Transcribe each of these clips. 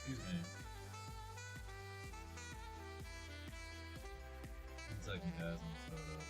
Excuse me. Kentucky has them sort of.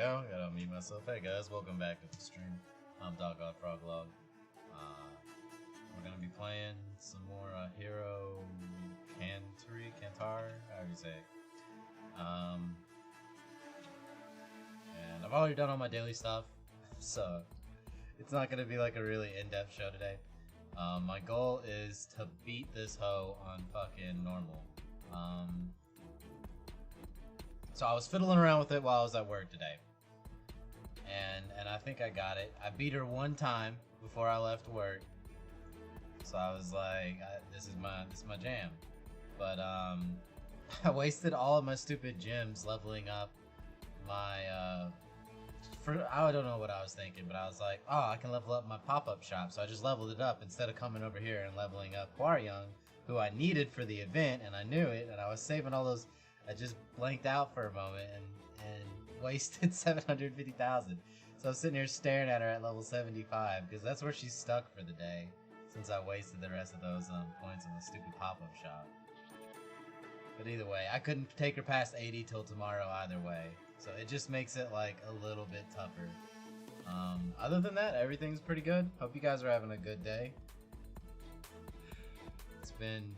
go. Gotta unmute myself. Hey guys, welcome back to the stream. I'm Dog God Froglog. We're gonna be playing some more Hero Cantar, however you say it. And I've already done all my daily stuff, so it's not gonna be like a really in-depth show today. My goal is to beat this hoe on fucking normal. So I was fiddling around with it while I was at work today, and I think I got it. I beat her one time before I left work, so I was like, this is my jam. But I wasted all of my stupid gems leveling up my I don't know what I was thinking, but I was like, oh, I can level up my pop-up shop, so I just leveled it up instead of coming over here and leveling up Young, who I needed for the event, and I knew it, and I was saving all those. I just blanked out for a moment and wasted 750,000. So I was sitting here staring at her at level 75 because that's where she's stuck for the day, since I wasted the rest of those points on the stupid pop-up shop. But either way, I couldn't take her past 80 till tomorrow either way, so it just makes it like a little bit tougher. Other than that, everything's pretty good. Hope you guys are having a good day. It's been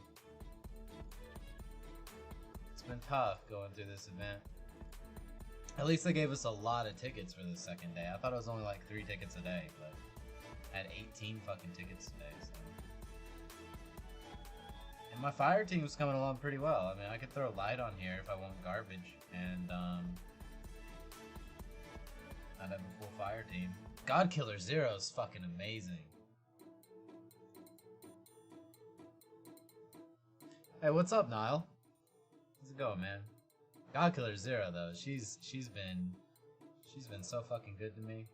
tough going through this event. At least they gave us a lot of tickets for the second day. I thought it was only like 3 tickets a day, but I had 18 fucking tickets today. So. And my fire team was coming along pretty well. I mean, I could throw light on here if I want garbage, and I'd have a full fire team. Godkiller Zero is fucking amazing. Hey, what's up, Niall? How's it going, man? Godkiller Zero though, she's been so fucking good to me.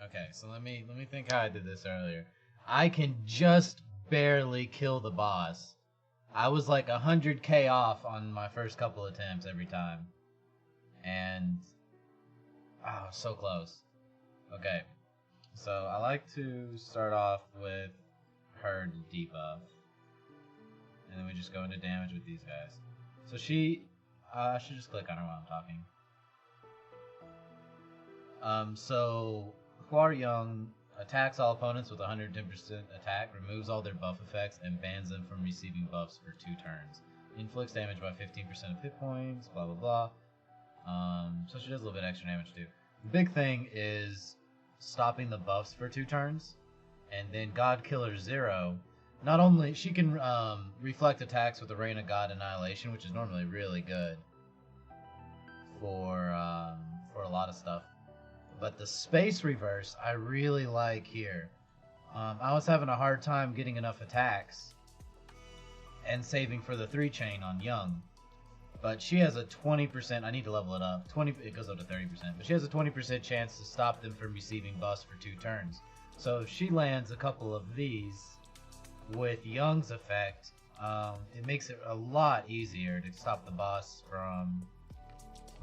Okay, so let me think how I did this earlier. I can just barely kill the boss. I was like 100k off on my first couple attempts every time. And oh, so close. Okay. So I like to start off with her debuff, and then we just go into damage with these guys. So I should just click on her while I'm talking. So Hua Young attacks all opponents with 110% attack, removes all their buff effects, and bans them from receiving buffs for 2 turns. Inflicts damage by 15% of hit points, blah blah blah. So she does a little bit extra damage too. The big thing is stopping the buffs for 2 turns. And then Godkiller Zero, not only she can reflect attacks with the Rain of God Annihilation, which is normally really good for a lot of stuff, but the space reverse I really like here. I was having a hard time getting enough attacks and saving for the 3 chain on Young, but she has a 20%. I need to level it up. It goes up to 30%, but she has a 20% chance to stop them from receiving buffs for 2 turns. So if she lands a couple of these with Young's effect, it makes it a lot easier to stop the boss from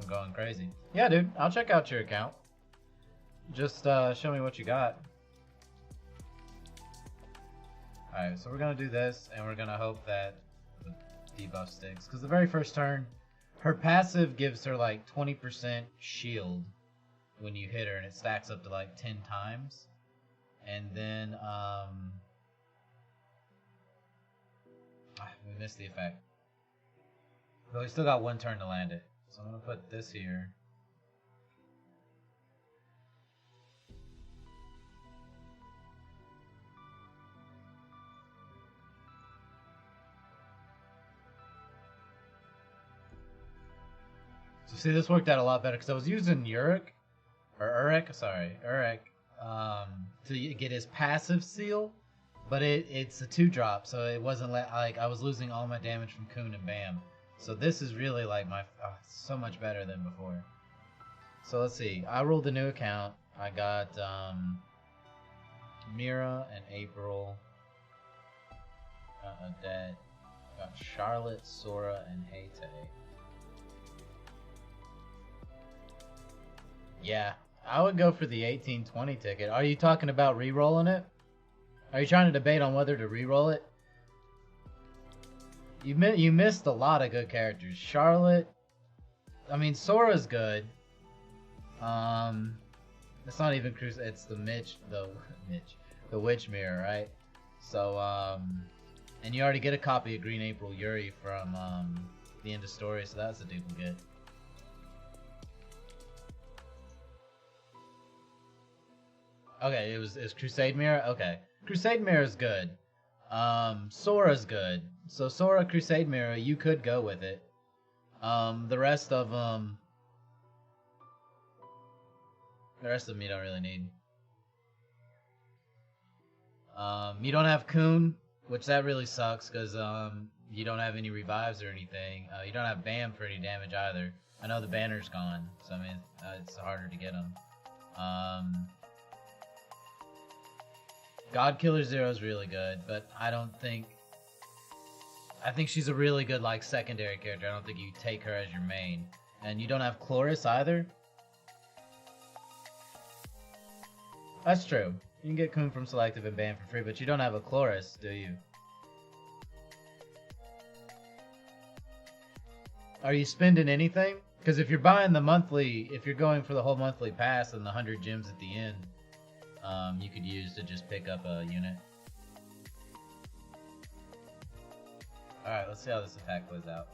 going crazy. Yeah, dude, I'll check out your account. Just show me what you got. Alright, so we're going to do this, and we're going to hope that the debuff sticks. Because the very first turn, her passive gives her like 20% shield when you hit her, and it stacks up to like 10 times. And then, we missed the effect. But we still got 1 turn to land it. So I'm going to put this here. So see, this worked out a lot better because I was using Urek, to get his passive seal, but it's a 2-drop, so it wasn't like I was losing all my damage from Kun and Bam. So this is really like so much better than before. So let's see. I rolled a new account. I got Mira and April. Got Odette. Got Charlotte, Sora, and Hayte. Yeah, I would go for the 1820 ticket. Are you talking about re-rolling it? Are you trying to debate on whether to re-roll it? You missed a lot of good characters. Charlotte, I mean Sora's good. Um, it's not even Crusade. It's the the Witch Mirror, right? So and you already get a copy of Green April Yuri from the end of story, so that's a duplicate. Okay, it was Crusade Mirror. Okay, Crusade Mirror is good. Sora's good. So Sora Crusade Mirror, you could go with it. The rest of them you don't really need. You don't have Coon, which that really sucks because you don't have any revives or anything. You don't have Bam for any damage either. I know the banner's gone, so I mean it's harder to get them. God Killer Zero is really good, but I think she's a really good like secondary character. I don't think you take her as your main. And you don't have Chloris either. That's true. You can get Coon from Selective and Ban for free, but you don't have a Chloris, do you? Are you spending anything? Because if you're buying the monthly, if you're going for the whole monthly pass and the 100 gems at the end, you could use to just pick up a unit. Alright, let's see how this attack plays out.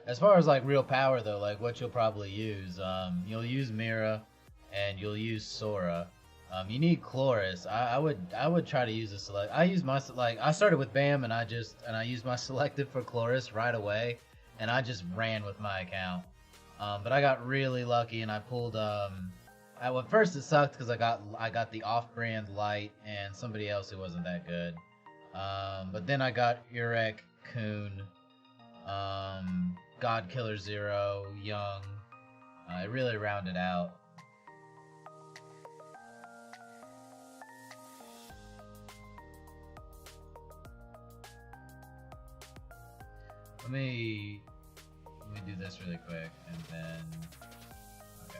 As far as like real power though, like what you'll probably use, you'll use Mira and you'll use Sora. You need Chloris. I would try to use a select. I use my I started with Bam and I used my selected for Chloris right away, and I just ran with my account. But I got really lucky and I pulled at first it sucked because I got the off-brand light and somebody else who wasn't that good. But then I got Urek, Coon, God Killer Zero, Young. It really rounded out. Let me do this really quick, and then okay,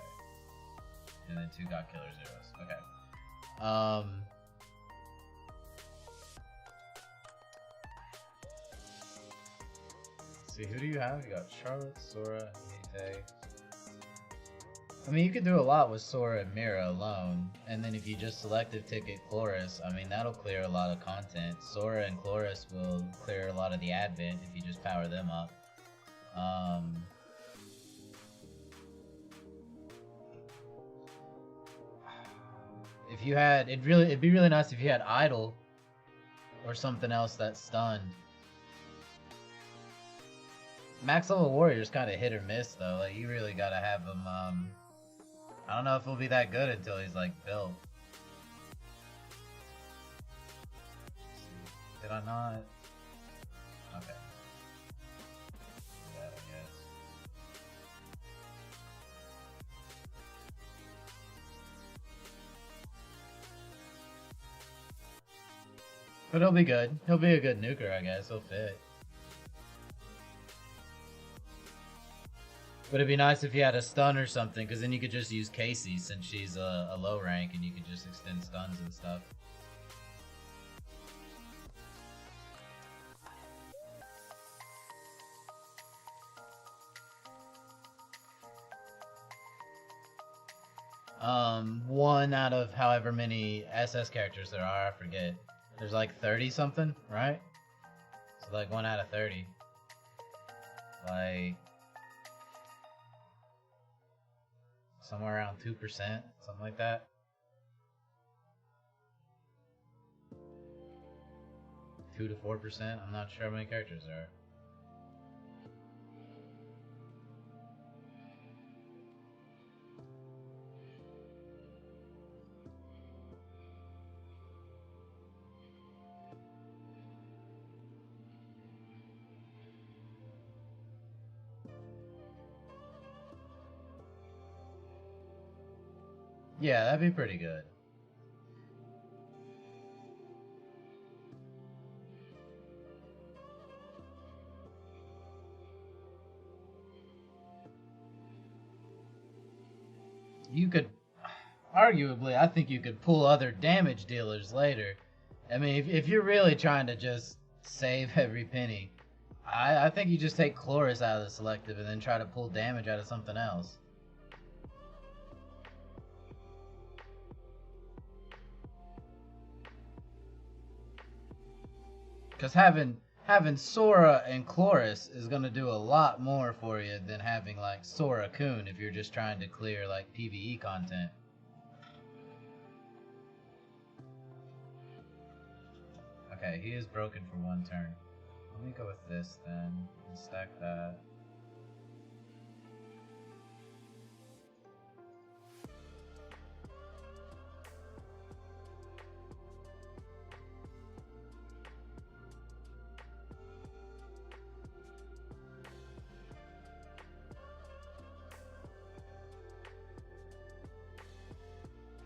and then 2 God Killer Zeros. Okay. Let's see, who do you have? You got Charlotte, Sora, Nite. I mean, you could do a lot with Sora and Mira alone, and then if you just selective ticket Chloris, I mean, that'll clear a lot of content. Sora and Chloris will clear a lot of the Advent if you just power them up. If you had, it'd be really nice if you had Idol or something else that stunned. Max level Warrior's kind of hit or miss though. Like you really gotta have him. I don't know if he'll be that good until he's like built. Did I not? Okay. Do that, I guess. But he'll be good. He'll be a good nuker, I guess. He'll fit. But it'd be nice if you had a stun or something, because then you could just use Casey since she's a low rank and you could just extend stuns and stuff. One out of however many SS characters there are, I forget. There's like 30 something, right? So like 1 out of 30. Like somewhere around 2%, something like that. 2 to 4%. I'm not sure how many characters there are. Yeah, that'd be pretty good. you could, arguably, I think you could pull other damage dealers later. I mean, if you're really trying to just save every penny, I think you just take Chloris out of the selective and then try to pull damage out of something else. Because having Sora and Chloris is gonna do a lot more for you than having like Sora Kun if you're just trying to clear like PvE content. Okay, he is broken for one turn. Let me go with this then and stack that.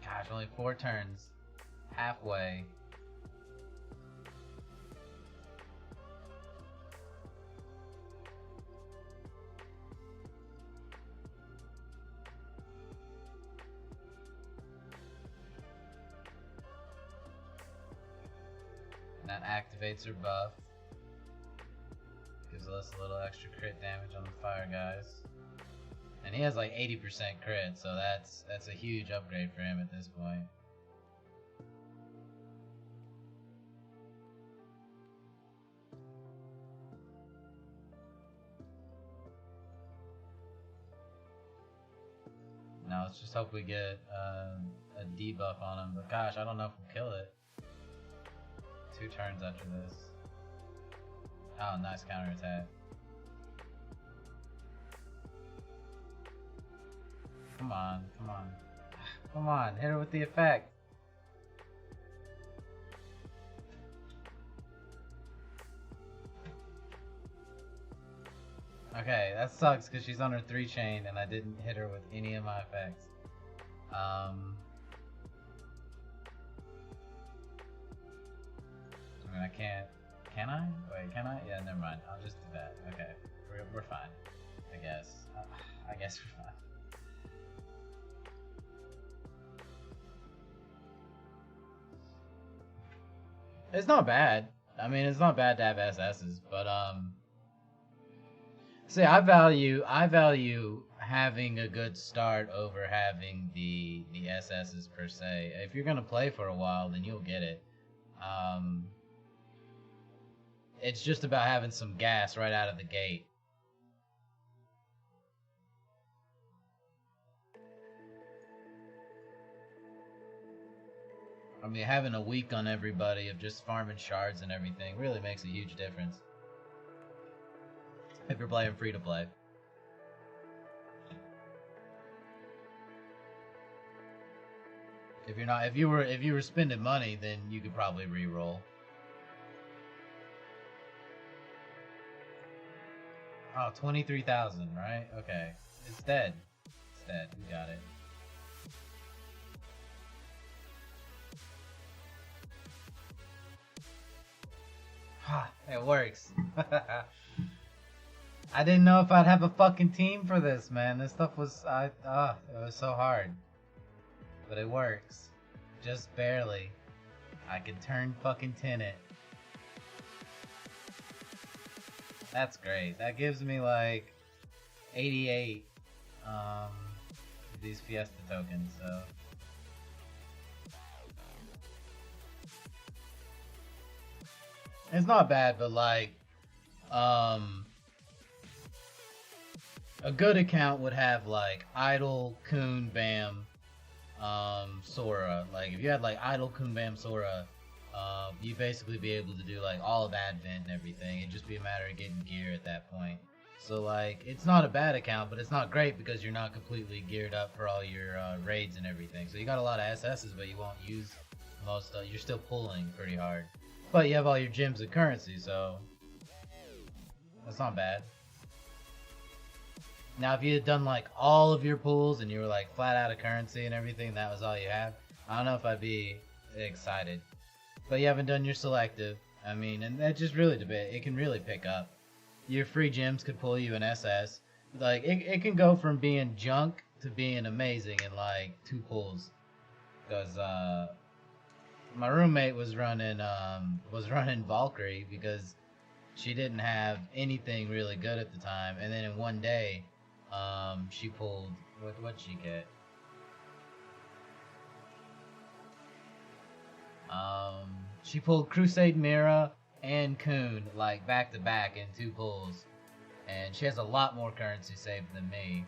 Gosh, only 4 turns. Halfway. And that activates her buff. Gives us a little extra crit damage on the fire guys. And he has like 80% crit, so that's a huge upgrade for him at this point. Now let's just hope we get a debuff on him, but gosh, I don't know if we'll kill it. 2 turns after this. Oh, nice counterattack. Come on, come on. Come on, hit her with the effect. Okay, that sucks because she's on her 3 chain and I didn't hit her with any of my effects. I mean, I can't. Can I? Wait, can I? Yeah, never mind. I'll just do that. Okay, we're fine. I guess. I guess we're fine. It's not bad. I mean, it's not bad to have SS's, but see, I value having a good start over having the SS's per se. If you're gonna play for a while, then you'll get it. It's just about having some gas right out of the gate. I mean, having a week on everybody of just farming shards and everything really makes a huge difference. If you're playing free to play. If you're not, if you were spending money, then you could probably re-roll. Oh, 23,000, right? Okay. It's dead. It's dead. We got it. It works. I didn't know if I'd have a fucking team for this, man. This stuff was, it was so hard. But it works. Just barely. I can turn fucking Tenet. That's great. That gives me like 88 these Fiesta tokens, so. It's not bad, but like, a good account would have like Idle, Kun, Bam, Sora. Like if you had like Idle, Kun, Bam, Sora, you'd basically be able to do like all of Advent and everything. It'd just be a matter of getting gear at that point. So like, it's not a bad account, but it's not great because you're not completely geared up for all your raids and everything. So you got a lot of SS's, but you won't use most. You're still pulling pretty hard. But you have all your gems and currency, so that's not bad. Now, if you had done like all of your pulls and you were like flat out of currency and everything, that was all you had, I don't know if I'd be excited. But you haven't done your selective. I mean, and that just really debate. It can really pick up. Your free gems could pull you an SS. Like it can go from being junk to being amazing in like 2 pulls, because my roommate was running Valkyrie because she didn't have anything really good at the time, and then in one day, she pulled what'd she get? She pulled Crusade Mira and Coon like back to back in 2 pulls, and she has a lot more currency saved than me.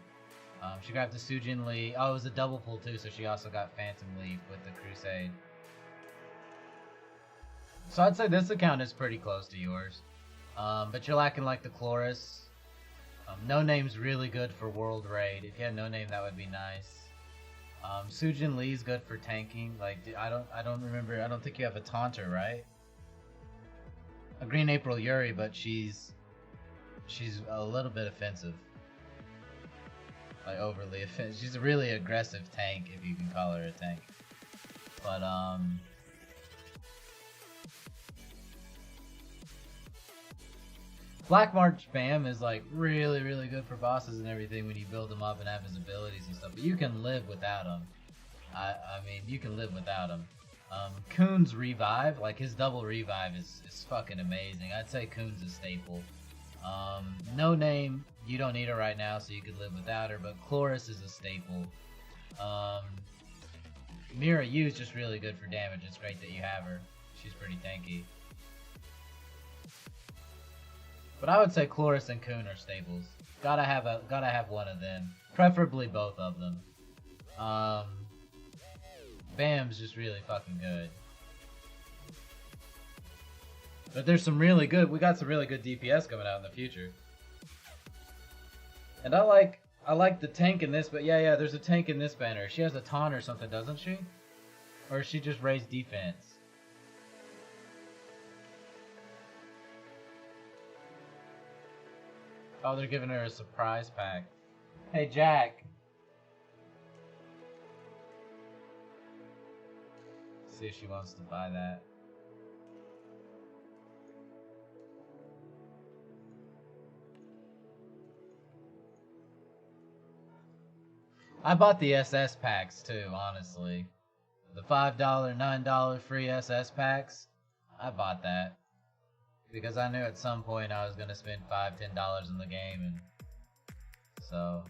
She grabbed the Sujin Lee. Oh, it was a double pull too, so she also got Phantom Leaf with the Crusade. So I'd say this account is pretty close to yours. But you're lacking like the Chloris. No Name's really good for World Raid. If you had No Name, that would be nice. Sujin Lee's good for tanking. Like I don't remember. I don't think you have a Taunter, right? A Green April Yuri, but she's a little bit offensive. Like overly offensive. She's a really aggressive tank, if you can call her a tank. But Black March Bam is like really, really good for bosses and everything when you build them up and have his abilities and stuff. But you can live without him. I mean, you can live without him. Coon's Revive, like his double revive is fucking amazing. I'd say Coon's a staple. No Name, you don't need her right now, so you could live without her. But Chloris is a staple. Mira Yu is just really good for damage. It's great that you have her. She's pretty tanky. But I would say Chloris and Coon are staples. Gotta have one of them. Preferably both of them. Bam's just really fucking good. But there's some really good, we got some really good DPS coming out in the future. And I like the tank in this, but yeah, there's a tank in this banner. She has a taunt or something, doesn't she? Or is she just raised defense? Oh, they're giving her a surprise pack. Hey, Jack. Let's see if she wants to buy that. I bought the SS packs too, honestly. The $5, $9 free SS packs. I bought that. Because I knew at some point I was going to spend $5, $10 in the game, and so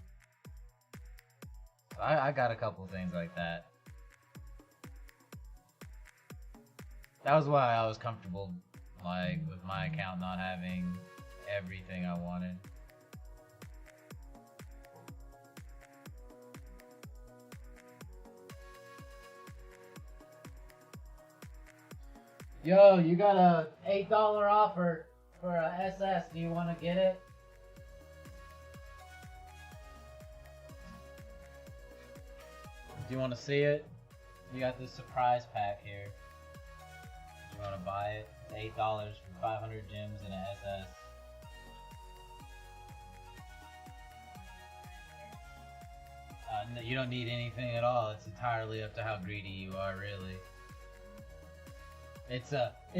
I got a couple things like that. That was why I was comfortable, like, with my account not having everything I wanted. Yo, you got a $8 offer for a SS. Do you want to get it? Do you want to see it? You got this surprise pack here. Do you want to buy it? It's $8 for 500 gems and an SS. No, you don't need anything at all. It's entirely up to how greedy you are, really. It's